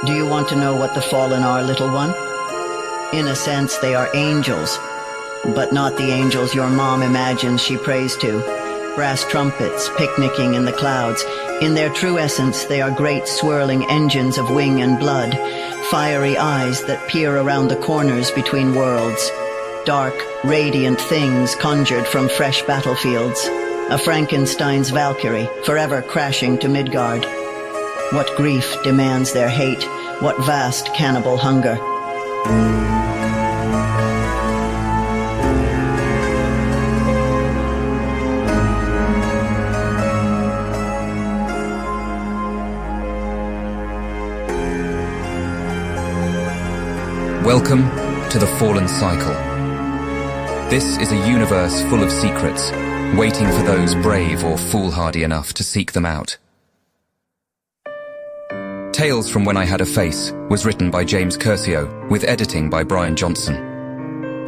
Do you want to know what the fallen are, little one? In a sense, they are angels, but not the angels your mom imagines she prays to. Brass trumpets picnicking in the clouds. In their true essence, they are great swirling engines of wing and blood, fiery eyes that peer around the corners between worlds. Dark, radiant things conjured from fresh battlefields. A Frankenstein's Valkyrie, forever crashing to Midgard. What grief demands their hate? What vast cannibal hunger? Welcome to the Fallen Cycle. This is a universe full of secrets, waiting for those brave or foolhardy enough to seek them out. Tales from When I Had a Face was written by James Curcio, with editing by Brian Johnson.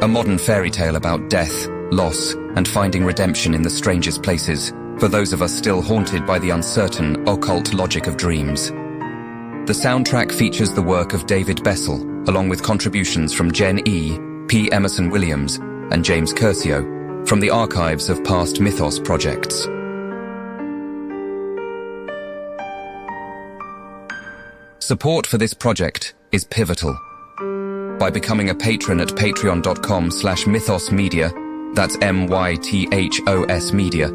A modern fairy tale about death, loss, and finding redemption in the strangest places, for those of us still haunted by the uncertain, occult logic of dreams. The soundtrack features the work of David Bessel, along with contributions from Jen E., P. Emerson Williams, and James Curcio, from the archives of past Mythos projects. Support for this project is pivotal. By becoming a patron at patreon.com/mythosmedia, that's MYTHOS media,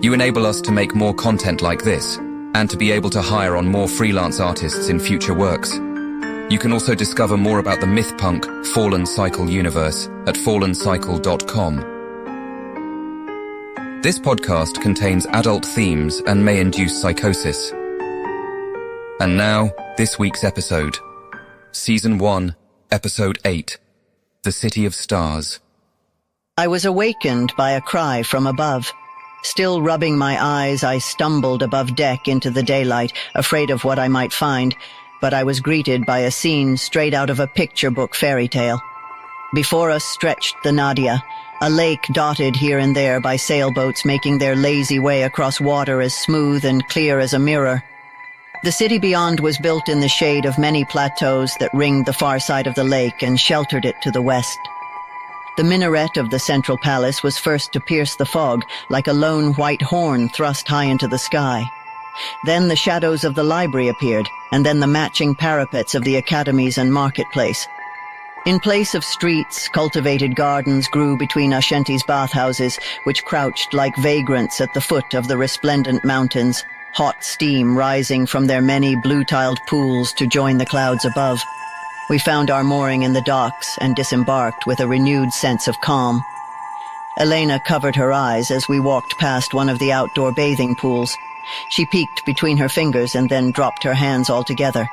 you enable us to make more content like this, and to be able to hire on more freelance artists in future works. You can also discover more about the myth-punk Fallen Cycle universe at fallencycle.com. This podcast contains adult themes and may induce psychosis. And now, this week's episode. Season 1, Episode 8, The City of Stars. I was awakened by a cry from above. Still rubbing my eyes, I stumbled above deck into the daylight, afraid of what I might find, but I was greeted by a scene straight out of a picture book fairy tale. Before us stretched the Nadia, a lake dotted here and there by sailboats making their lazy way across water as smooth and clear as a mirror. The city beyond was built in the shade of many plateaus that ringed the far side of the lake and sheltered it to the west. The minaret of the central palace was first to pierce the fog, like a lone white horn thrust high into the sky. Then the shadows of the library appeared, and then the matching parapets of the academies and marketplace. In place of streets, cultivated gardens grew between Ashenti's bathhouses, which crouched like vagrants at the foot of the resplendent mountains, hot steam rising from their many blue-tiled pools to join the clouds above. We found our mooring in the docks and disembarked with a renewed sense of calm. Elena covered her eyes as we walked past one of the outdoor bathing pools. She peeked between her fingers and then dropped her hands altogether.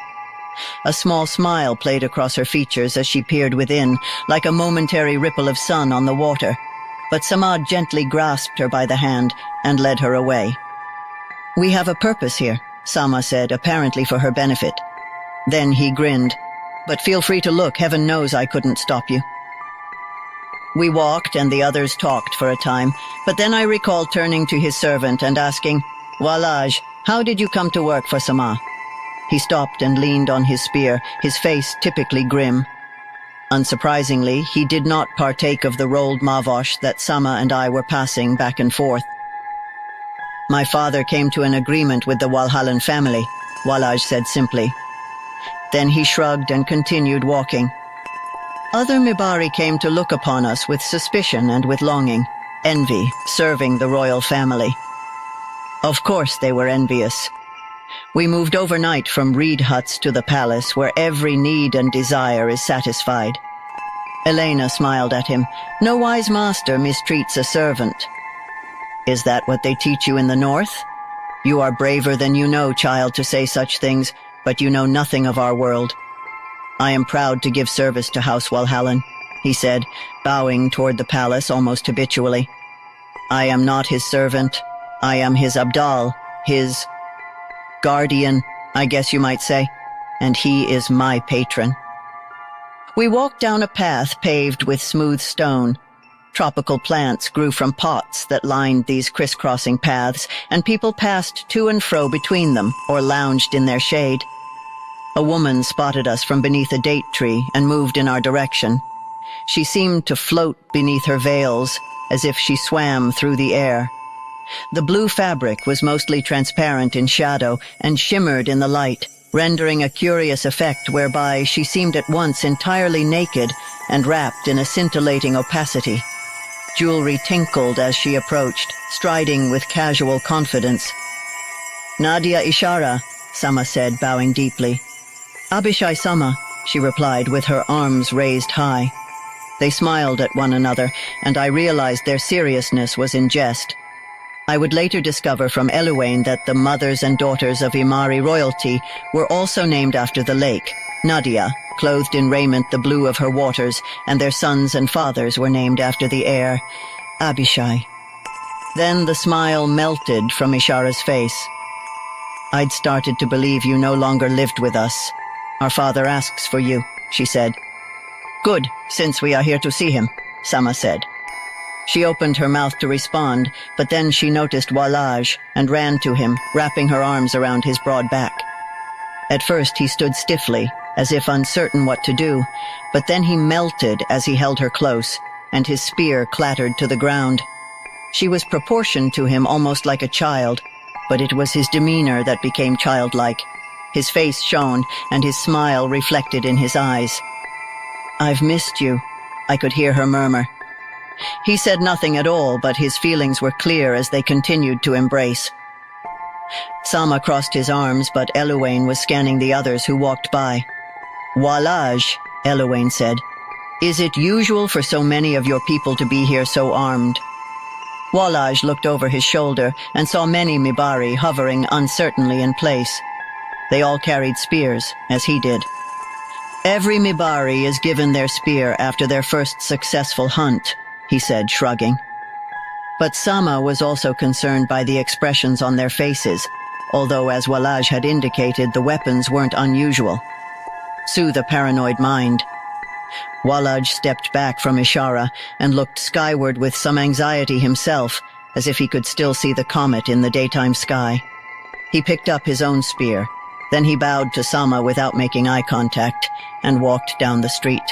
A small smile played across her features as she peered within, like a momentary ripple of sun on the water. But Samah gently grasped her by the hand and led her away. "We have a purpose here," Samah said, apparently for her benefit. Then he grinned. "But feel free to look, heaven knows I couldn't stop you." We walked and the others talked for a time, but then I recalled turning to his servant and asking, "Wallaj, how did you come to work for Samah?" He stopped and leaned on his spear, his face typically grim. Unsurprisingly, he did not partake of the rolled mavosh that Samah and I were passing back and forth. "My father came to an agreement with the Walhallan family," Wallaj said simply. Then he shrugged and continued walking. "Other Mibari came to look upon us with suspicion and with longing, envy, serving the royal family. Of course they were envious. We moved overnight from reed huts to the palace where every need and desire is satisfied." Elena smiled at him. "No wise master mistreats a servant." "Is that what they teach you in the north? You are braver than you know, child, to say such things, but you know nothing of our world." "I am proud to give service to House Walhallan," he said, bowing toward the palace almost habitually. "I am not his servant. I am his abdal, his guardian, I guess you might say, and he is my patron." We walked down a path paved with smooth stone. Tropical plants grew from pots that lined these crisscrossing paths, and people passed to and fro between them or lounged in their shade. A woman spotted us from beneath a date tree and moved in our direction. She seemed to float beneath her veils, as if she swam through the air. The blue fabric was mostly transparent in shadow and shimmered in the light, rendering a curious effect whereby she seemed at once entirely naked and wrapped in a scintillating opacity. Jewelry tinkled as she approached, striding with casual confidence. "Nadia Ishara," Samah said, bowing deeply. "Abishai Samah," she replied with her arms raised high. They smiled at one another, and I realized their seriousness was in jest. I would later discover from Eluane that the mothers and daughters of Imari royalty were also named after the lake. Nadia, clothed in raiment the blue of her waters, and their sons and fathers were named after the air. Abishai. Then the smile melted from Ishara's face. "I'd started to believe you no longer lived with us. Our father asks for you," she said. "Good, since we are here to see him," Samah said. She opened her mouth to respond, but then she noticed Wallaj and ran to him, wrapping her arms around his broad back. At first he stood stiffly, as if uncertain what to do, but then he melted as he held her close, and his spear clattered to the ground. She was proportioned to him almost like a child, but it was his demeanor that became childlike. His face shone, and his smile reflected in his eyes. "I've missed you," I could hear her murmur. He said nothing at all, but his feelings were clear as they continued to embrace. Samah crossed his arms, but Eluane was scanning the others who walked by. "Wallaj," Eluane said, "is it usual for so many of your people to be here so armed?" Wallaj looked over his shoulder and saw many Mibari hovering uncertainly in place. They all carried spears, as he did. "Every Mibari is given their spear after their first successful hunt," he said, shrugging. But Samah was also concerned by the expressions on their faces, although, as Wallaj had indicated, the weapons weren't unusual. Soothe a paranoid mind. Wallaj stepped back from Ishara and looked skyward with some anxiety himself, as if he could still see the comet in the daytime sky. He picked up his own spear. Then he bowed to Samah without making eye contact and walked down the street.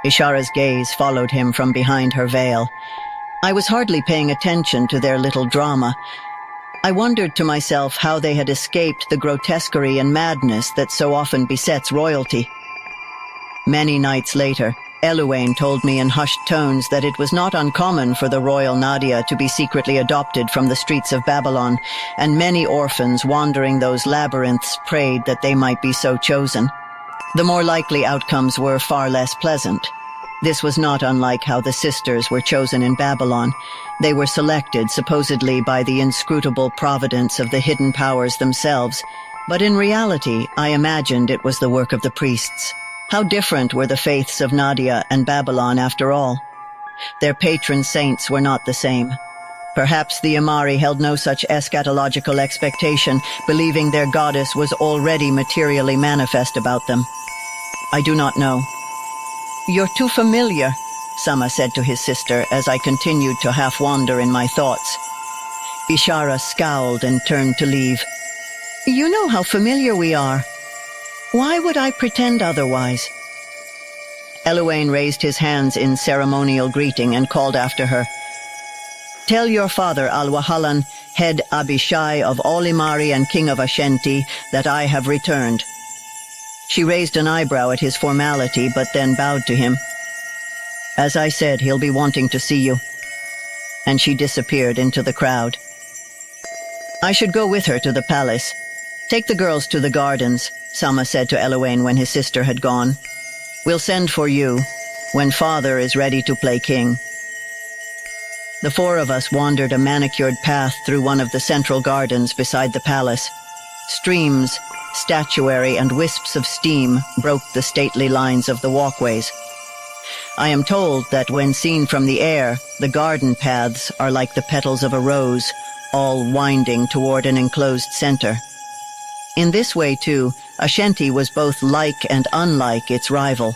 Ishara's gaze followed him from behind her veil. I was hardly paying attention to their little drama. I wondered to myself how they had escaped the grotesquerie and madness that so often besets royalty. Many nights later, Eluane told me in hushed tones that it was not uncommon for the royal Nadia to be secretly adopted from the streets of Babylon, and many orphans wandering those labyrinths prayed that they might be so chosen. The more likely outcomes were far less pleasant. This was not unlike how the sisters were chosen in Babylon. They were selected supposedly by the inscrutable providence of the hidden powers themselves, but in reality I imagined it was the work of the priests. How different were the faiths of Nadia and Babylon after all? Their patron saints were not the same. Perhaps the Imari held no such eschatological expectation, believing their goddess was already materially manifest about them. I do not know. "You're too familiar," Samah said to his sister as I continued to half wander in my thoughts. Ishara scowled and turned to leave. "You know how familiar we are. Why would I pretend otherwise?" Eluane raised his hands in ceremonial greeting and called after her, "Tell your father, Al-Wahalan, head Abishai of all Imari and king of Ashenti, that I have returned." She raised an eyebrow at his formality, but then bowed to him. "As I said, he'll be wanting to see you." And she disappeared into the crowd. I should go with her to the palace. "Take the girls to the gardens," Samah said to Eluane when his sister had gone. "We'll send for you when father is ready to play king." The four of us wandered a manicured path through one of the central gardens beside the palace. Streams, statuary, and wisps of steam broke the stately lines of the walkways. I am told that when seen from the air, the garden paths are like the petals of a rose, all winding toward an enclosed center. In this way, too, Ashenti was both like and unlike its rival.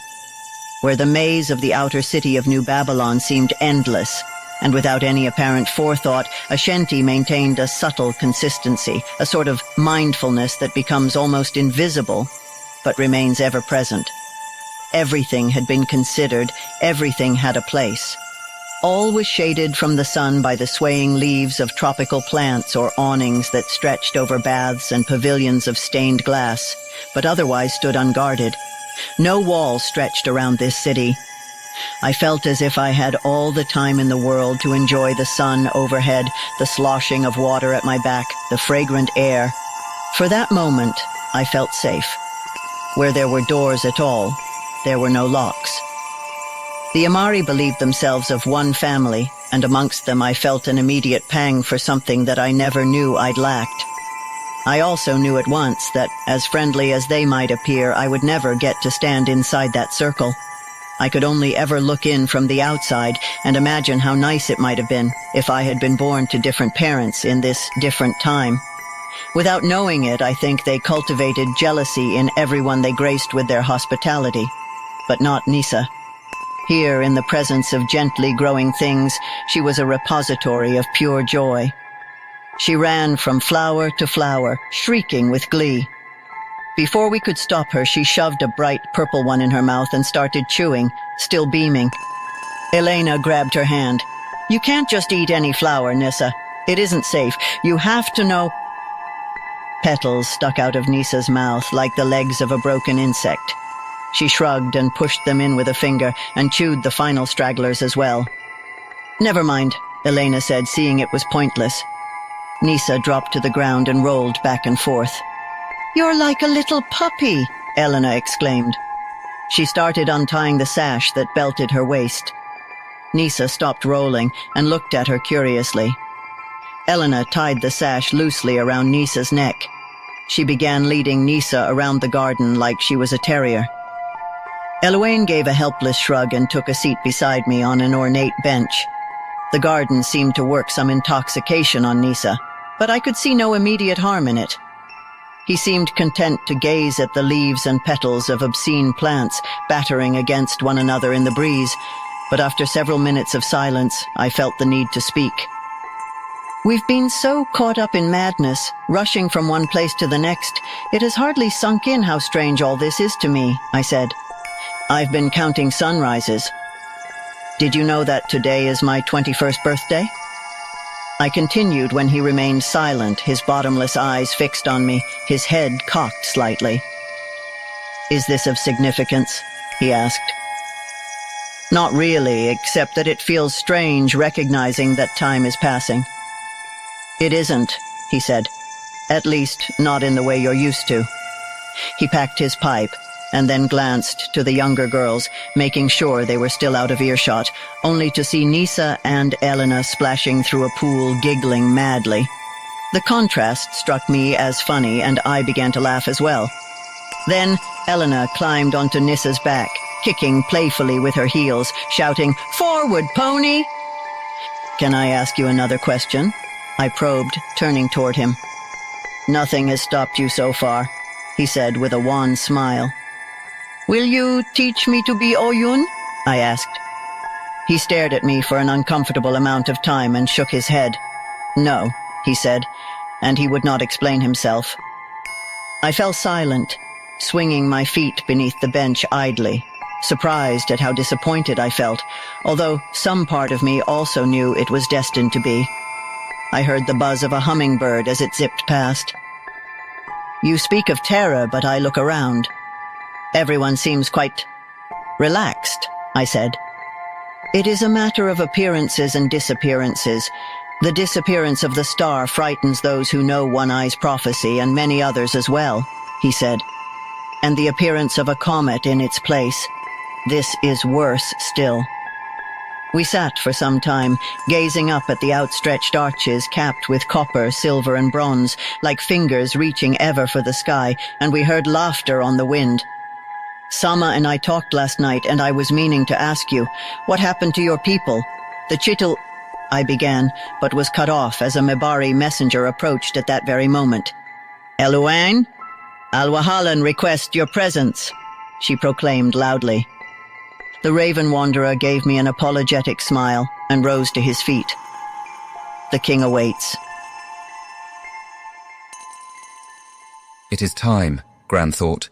Where the maze of the outer city of New Babylon seemed endless, and without any apparent forethought, Ashenti maintained a subtle consistency, a sort of mindfulness that becomes almost invisible. but remains ever present. Everything had been considered, everything had a place. All was shaded from the sun by the swaying leaves of tropical plants or awnings that stretched over baths and pavilions of stained glass, but otherwise stood unguarded. No wall stretched around this city. I felt as if I had all the time in the world to enjoy the sun overhead, the sloshing of water at my back, the fragrant air. For that moment, I felt safe. Where there were doors at all, there were no locks. The Amari believed themselves of one family, and amongst them I felt an immediate pang for something that I never knew I'd lacked. I also knew at once that, as friendly as they might appear, I would never get to stand inside that circle. I could only ever look in from the outside and imagine how nice it might have been if I had been born to different parents in this different time. Without knowing it, I think they cultivated jealousy in everyone they graced with their hospitality, but not Nisa. Here, in the presence of gently growing things, she was a repository of pure joy. She ran from flower to flower, shrieking with glee. Before we could stop her, she shoved a bright purple one in her mouth and started chewing, still beaming. Elena grabbed her hand. "You can't just eat any flower, Nisa. It isn't safe. You have to know—" Petals stuck out of Nisa's mouth like the legs of a broken insect. She shrugged and pushed them in with a finger and chewed the final stragglers as well. "Never mind," Elena said, seeing it was pointless. Nisa dropped to the ground and rolled back and forth. "You're like a little puppy," Elena exclaimed. She started untying the sash that belted her waist. Nisa stopped rolling and looked at her curiously. Elena tied the sash loosely around Nisa's neck. She began leading Nisa around the garden like she was a terrier. Elouane gave a helpless shrug and took a seat beside me on an ornate bench. The garden seemed to work some intoxication on Nisa, but I could see no immediate harm in it. He seemed content to gaze at the leaves and petals of obscene plants battering against one another in the breeze, but after several minutes of silence, I felt the need to speak. "We've been so caught up in madness, rushing from one place to the next, it has hardly sunk in how strange all this is to me," I said. "I've been counting sunrises. Did you know that today is my 21st birthday?" I continued when he remained silent, his bottomless eyes fixed on me, his head cocked slightly. "Is this of significance?" he asked. "Not really, except that it feels strange recognizing that time is passing." "It isn't," he said. "At least, not in the way you're used to." He packed his pipe, and then glanced to the younger girls, making sure they were still out of earshot, only to see Nisa and Elena splashing through a pool, giggling madly. The contrast struck me as funny, and I began to laugh as well. Then Elena climbed onto Nisa's back, kicking playfully with her heels, shouting, "Forward, pony!" "Can I ask you another question?" I probed, turning toward him. "Nothing has stopped you so far," he said with a wan smile. "Will you teach me to be Oyun?" I asked. He stared at me for an uncomfortable amount of time and shook his head. "No," he said, and he would not explain himself. I fell silent, swinging my feet beneath the bench idly, surprised at how disappointed I felt, although some part of me also knew it was destined to be. I heard the buzz of a hummingbird as it zipped past. "You speak of terror, but I look around. Everyone seems quite relaxed," I said. "It is a matter of appearances and disappearances. The disappearance of the star frightens those who know One Eye's prophecy and many others as well," he said. "And the appearance of a comet in its place. This is worse still." We sat for some time, gazing up at the outstretched arches capped with copper, silver, and bronze, like fingers reaching ever for the sky, and we heard laughter on the wind. "Samah and I talked last night, and I was meaning to ask you, what happened to your people? The Chittle—" I began, but was cut off as a Mibari messenger approached at that very moment. "Elouane, Al-Wahalan request your presence," she proclaimed loudly. The Raven Wanderer gave me an apologetic smile and rose to his feet. "The king awaits." It is time, Gran thought.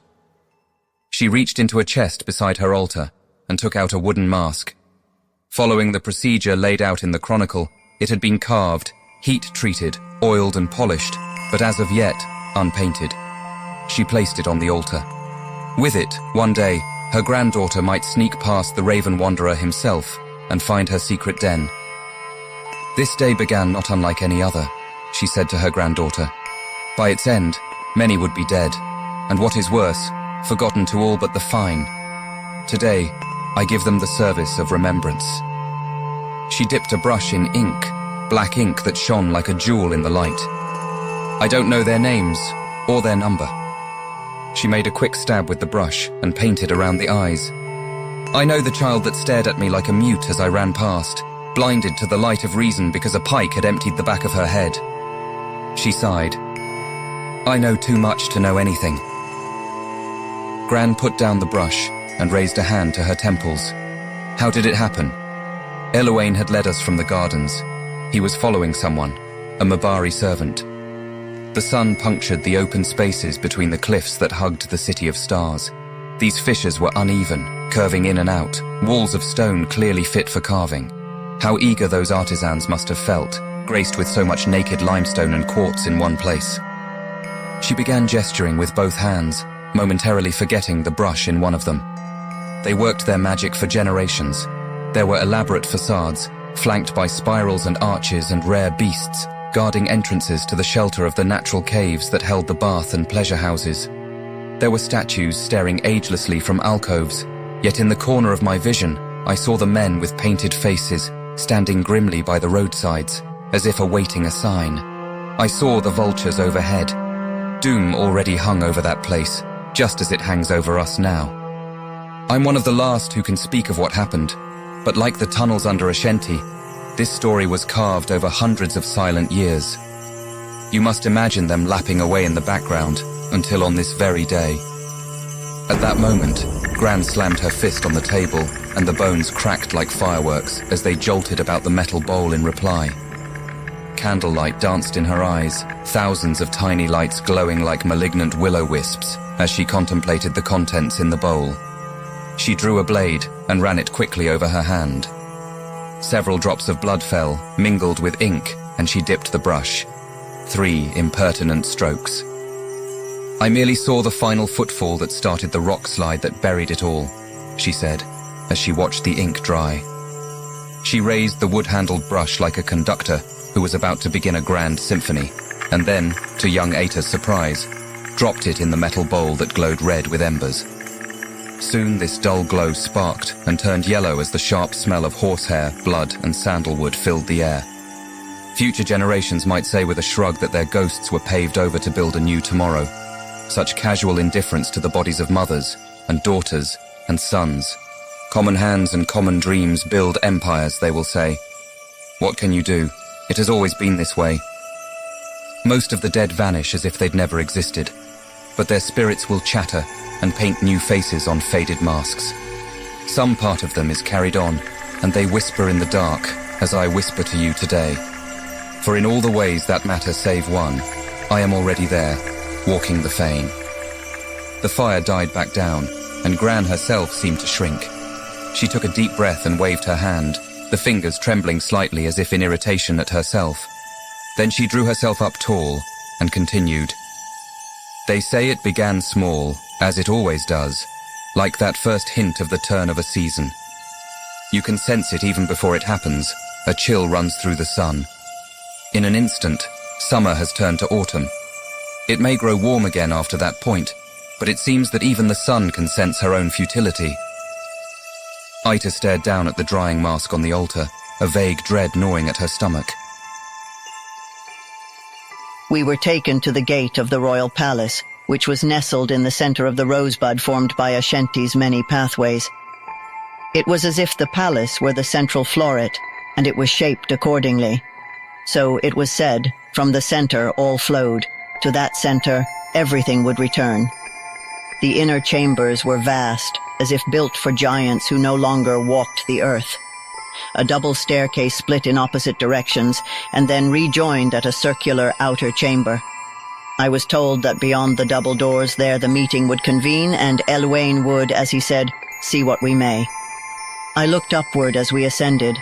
She reached into a chest beside her altar and took out a wooden mask. Following the procedure laid out in the chronicle, it had been carved, heat-treated, oiled and polished, but as of yet, unpainted. She placed it on the altar. With it, one day, her granddaughter might sneak past the Raven Wanderer himself and find her secret den. This day began not unlike any other, she said to her granddaughter. By its end, many would be dead, and what is worse, forgotten to all but the fine. Today, I give them the service of remembrance. She dipped a brush in ink, black ink that shone like a jewel in the light. I don't know their names or their number. She made a quick stab with the brush and painted around the eyes. I know the child that stared at me like a mute as I ran past, blinded to the light of reason because a pike had emptied the back of her head. She sighed. I know too much to know anything. Gran put down the brush and raised a hand to her temples. How did it happen? Eloane had led us from the gardens. He was following someone, a Mabari servant. The sun punctured the open spaces between the cliffs that hugged the city of stars. These fissures were uneven, curving in and out, walls of stone clearly fit for carving. How eager those artisans must have felt, graced with so much naked limestone and quartz in one place. She began gesturing with both hands, momentarily forgetting the brush in one of them. They worked their magic for generations. There were elaborate facades, flanked by spirals and arches and rare beasts, guarding entrances to the shelter of the natural caves that held the bath and pleasure houses. There were statues staring agelessly from alcoves, yet in the corner of my vision, I saw the men with painted faces, standing grimly by the roadsides, as if awaiting a sign. I saw the vultures overhead. Doom already hung over that place, just as it hangs over us now. I'm one of the last who can speak of what happened, but like the tunnels under Ashenti, this story was carved over hundreds of silent years. You must imagine them lapping away in the background until on this very day. At that moment, Gran slammed her fist on the table and the bones cracked like fireworks as they jolted about the metal bowl in reply. Candlelight danced in her eyes, thousands of tiny lights glowing like malignant will-o-wisps as she contemplated the contents in the bowl. She drew a blade and ran it quickly over her hand. Several drops of blood fell, mingled with ink, and she dipped the brush. 3 impertinent strokes. I merely saw the final footfall that started the rock slide that buried it all, she said, as she watched the ink dry. She raised the wood-handled brush like a conductor who was about to begin a grand symphony, and then, to young Ayta's surprise, dropped it in the metal bowl that glowed red with embers. Soon this dull glow sparked and turned yellow as the sharp smell of horsehair, blood, and sandalwood filled the air. Future generations might say with a shrug that their ghosts were paved over to build a new tomorrow. Such casual indifference to the bodies of mothers, and daughters, and sons. Common hands and common dreams build empires, they will say. What can you do? It has always been this way. Most of the dead vanish as if they'd never existed, but their spirits will chatter and paint new faces on faded masks. Some part of them is carried on, and they whisper in the dark, as I whisper to you today. For in all the ways that matter save one, I am already there, walking the fane. The fire died back down, and Gran herself seemed to shrink. She took a deep breath and waved her hand, the fingers trembling slightly as if in irritation at herself. Then she drew herself up tall and continued. They say it began small, as it always does, like that first hint of the turn of a season. You can sense it even before it happens. A chill runs through the sun. In an instant, summer has turned to autumn. It may grow warm again after that point, but it seems that even the sun can sense her own futility. Ayta stared down at the drying mask on the altar, a vague dread gnawing at her stomach. We were taken to the gate of the royal palace, which was nestled in the center of the rosebud formed by Ashenti's many pathways. It was as if the palace were the central floret, and it was shaped accordingly. So it was said, from the center all flowed. To that center, everything would return. The inner chambers were vast, as if built for giants who no longer walked the earth. A double staircase split in opposite directions, and then rejoined at a circular outer chamber. I was told that beyond the double doors there the meeting would convene, and Elwain would, as he said, see what we may. I looked upward as we ascended.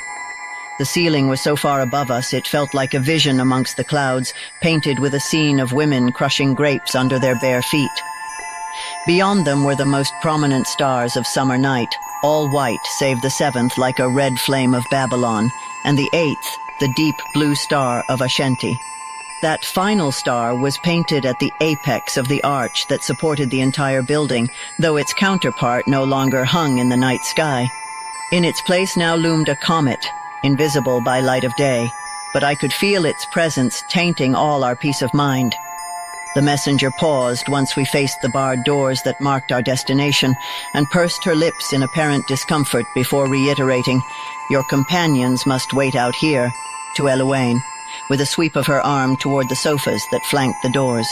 The ceiling was so far above us it felt like a vision amongst the clouds, painted with a scene of women crushing grapes under their bare feet. Beyond them were the most prominent stars of summer night, all white save the seventh like a red flame of Babylon, and the eighth, the deep blue star of Ashenti. That final star was painted at the apex of the arch that supported the entire building, though its counterpart no longer hung in the night sky. In its place now loomed a comet, invisible by light of day, but I could feel its presence tainting all our peace of mind. The messenger paused once we faced the barred doors that marked our destination, and pursed her lips in apparent discomfort before reiterating, "Your companions must wait out here," to Elwain, with a sweep of her arm toward the sofas that flanked the doors.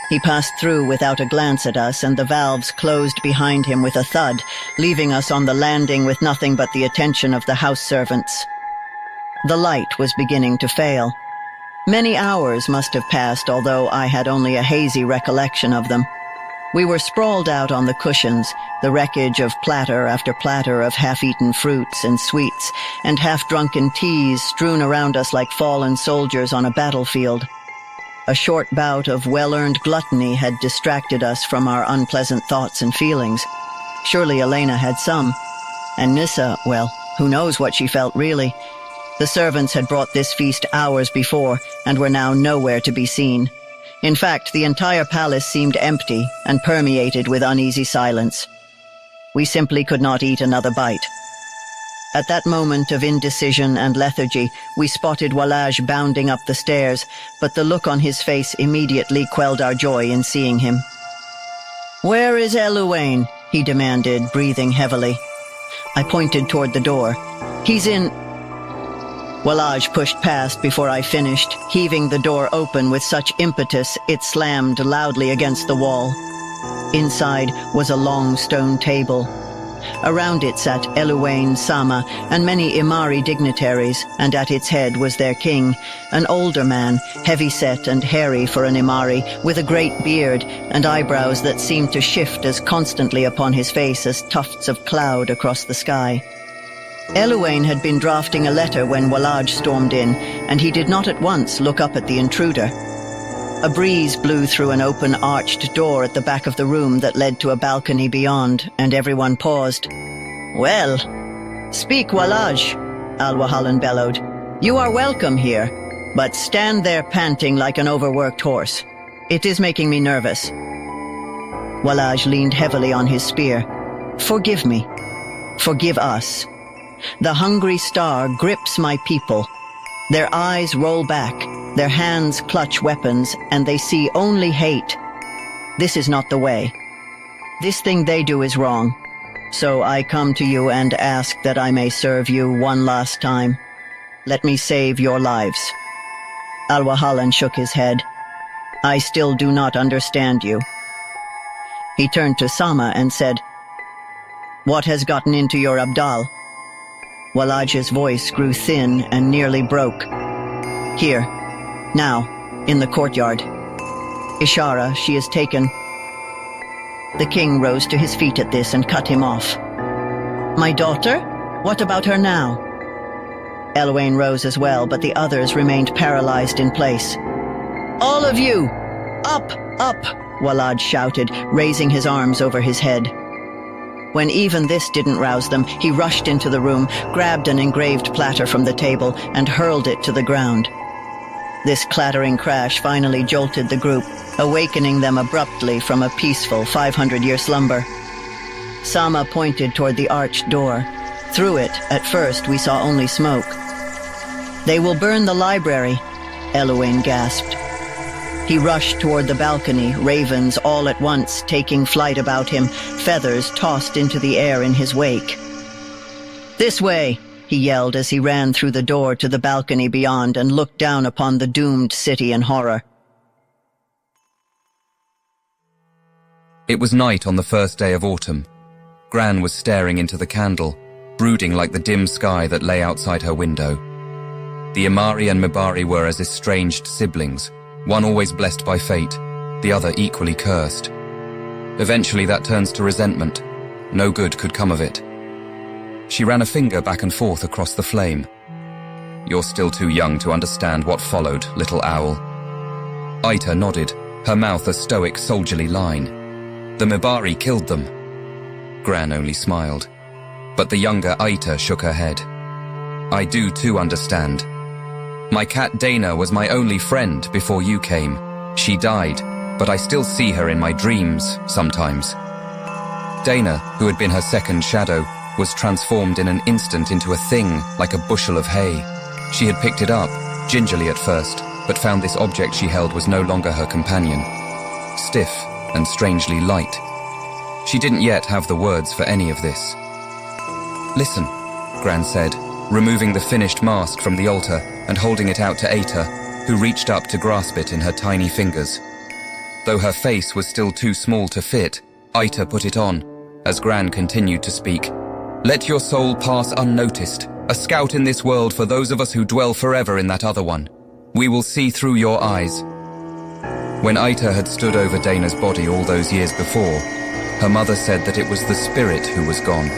He passed through without a glance at us, and the valves closed behind him with a thud, leaving us on the landing with nothing but the attention of the house servants. The light was beginning to fail. Many hours must have passed, although I had only a hazy recollection of them. We were sprawled out on the cushions, the wreckage of platter after platter of half-eaten fruits and sweets, and half-drunken teas strewn around us like fallen soldiers on a battlefield. A short bout of well-earned gluttony had distracted us from our unpleasant thoughts and feelings. Surely Elena had some. And Nissa, well, who knows what she felt really. The servants had brought this feast hours before, and were now nowhere to be seen. In fact, the entire palace seemed empty and permeated with uneasy silence. We simply could not eat another bite. At that moment of indecision and lethargy, we spotted Wallaj bounding up the stairs, but the look on his face immediately quelled our joy in seeing him. "Where is Elwain?" he demanded, breathing heavily. I pointed toward the door. "He's in—" Wallaj pushed past before I finished, heaving the door open with such impetus it slammed loudly against the wall. Inside was a long stone table. Around it sat Elwain, Samah, and many Imari dignitaries, and at its head was their king, an older man, heavy-set and hairy for an Imari, with a great beard and eyebrows that seemed to shift as constantly upon his face as tufts of cloud across the sky. Elwain had been drafting a letter when Wallaj stormed in, and he did not at once look up at the intruder. A breeze blew through an open arched door at the back of the room that led to a balcony beyond, and everyone paused. "Well, speak, Wallaj," Al-Wahalan bellowed. "You are welcome here, but stand there panting like an overworked horse. It is making me nervous." Wallaj leaned heavily on his spear. "Forgive me. Forgive us. The hungry star grips my people. Their eyes roll back, their hands clutch weapons, and they see only hate. This is not the way. This thing they do is wrong. So I come to you and ask that I may serve you one last time. Let me save your lives." Al-Wahalan shook his head. "I still do not understand you." He turned to Samah and said, "What has gotten into your abdal?" Wallaj's voice grew thin and nearly broke. "Here, now, in the courtyard. Ishara, she is taken." The king rose to his feet at this and cut him off. "My daughter? What about her now?" Elwain rose as well, but the others remained paralyzed in place. "All of you! Up, up!" Wallaj shouted, raising his arms over his head. When even this didn't rouse them, he rushed into the room, grabbed an engraved platter from the table, and hurled it to the ground. This clattering crash finally jolted the group, awakening them abruptly from a peaceful 500-year slumber. Samah pointed toward the arched door. Through it, at first, we saw only smoke. "They will burn the library," Elwain gasped. He rushed toward the balcony, ravens all at once taking flight about him, feathers tossed into the air in his wake. "This way!" he yelled as he ran through the door to the balcony beyond and looked down upon the doomed city in horror. It was night on the first day of autumn. Gran was staring into the candle, brooding like the dim sky that lay outside her window. The Imari and Mibari were as estranged siblings, one always blessed by fate, the other equally cursed. Eventually that turns to resentment. No good could come of it. She ran a finger back and forth across the flame. "You're still too young to understand what followed, little owl." Ayta nodded, her mouth a stoic, soldierly line. "The Mibari killed them." Gran only smiled. But the younger Ayta shook her head. "I do too understand. My cat Dana was my only friend before you came. She died, but I still see her in my dreams sometimes." Dana, who had been her second shadow, was transformed in an instant into a thing like a bushel of hay. She had picked it up, gingerly at first, but found this object she held was no longer her companion. Stiff and strangely light. She didn't yet have the words for any of this. "Listen," Gran said, removing the finished mask from the altar and holding it out to Ayta, who reached up to grasp it in her tiny fingers. Though her face was still too small to fit, Ayta put it on, as Gran continued to speak. "Let your soul pass unnoticed, a scout in this world for those of us who dwell forever in that other one. We will see through your eyes." When Ayta had stood over Dana's body all those years before, her mother said that it was the spirit who was gone.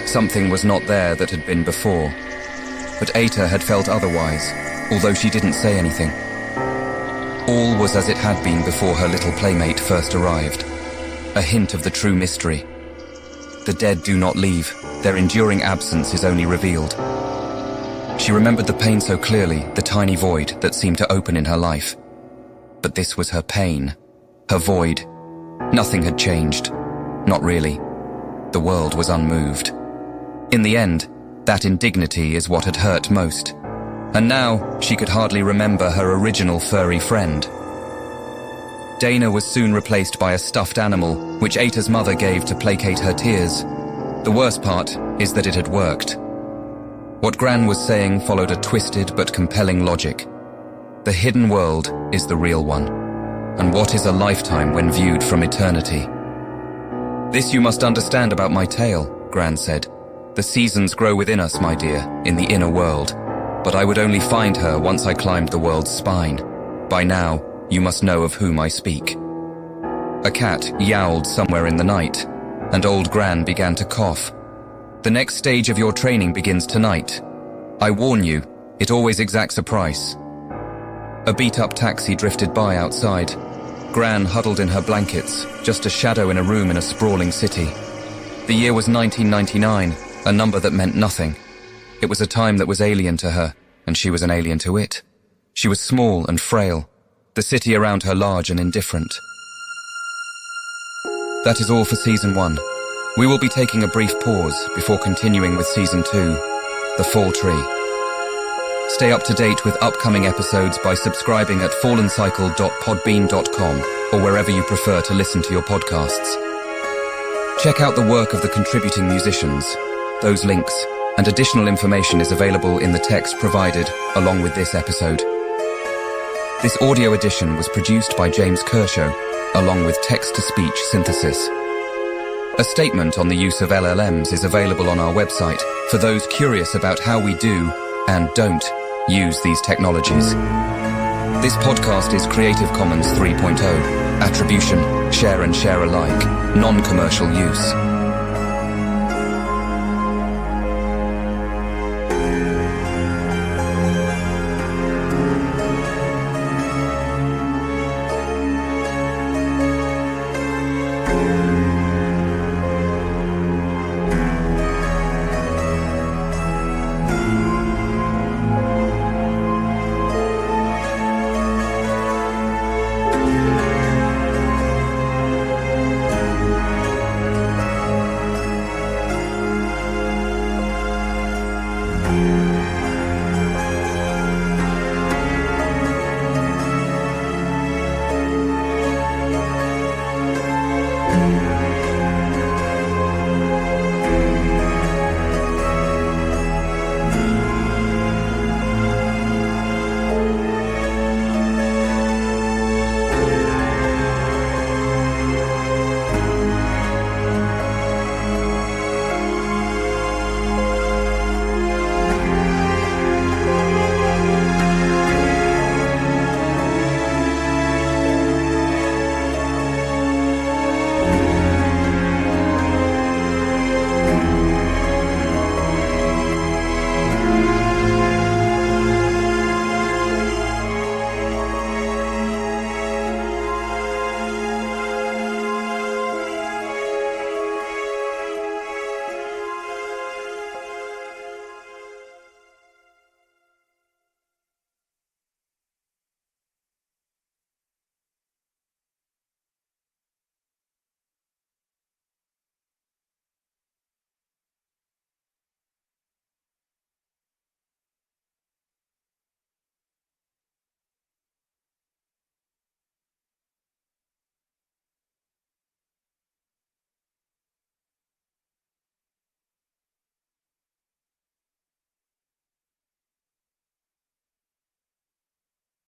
Something was not there that had been before. But Ayta had felt otherwise, although she didn't say anything. All was as it had been before her little playmate first arrived. A hint of the true mystery. The dead do not leave, their enduring absence is only revealed. She remembered the pain so clearly, the tiny void that seemed to open in her life. But this was her pain, her void. Nothing had changed. Not really. The world was unmoved. In the end, that indignity is what had hurt most. And now, she could hardly remember her original furry friend. Dana was soon replaced by a stuffed animal, which Ayta's mother gave to placate her tears. The worst part is that it had worked. What Gran was saying followed a twisted but compelling logic. The hidden world is the real one. And what is a lifetime when viewed from eternity? "This you must understand about my tale," Gran said. "The seasons grow within us, my dear, in the inner world. But I would only find her once I climbed the world's spine. By now, you must know of whom I speak." A cat yowled somewhere in the night, and old Gran began to cough. "The next stage of your training begins tonight. I warn you, it always exacts a price." A beat-up taxi drifted by outside. Gran huddled in her blankets, just a shadow in a room in a sprawling city. The year was 1999, a number that meant nothing. It was a time that was alien to her, and she was an alien to it. She was small and frail, the city around her large and indifferent. That is all for Season 1. We will be taking a brief pause before continuing with Season 2, The Fall Tree. Stay up to date with upcoming episodes by subscribing at fallencycle.podbean.com or wherever you prefer to listen to your podcasts. Check out the work of the contributing musicians. Those links and additional information is available in the text provided along with this episode. This audio edition was produced by James Kershaw, along with text-to-speech synthesis. A statement on the use of LLMs is available on our website for those curious about how we do and don't use these technologies. This podcast is Creative Commons 3.0, attribution, share and share alike, non-commercial use.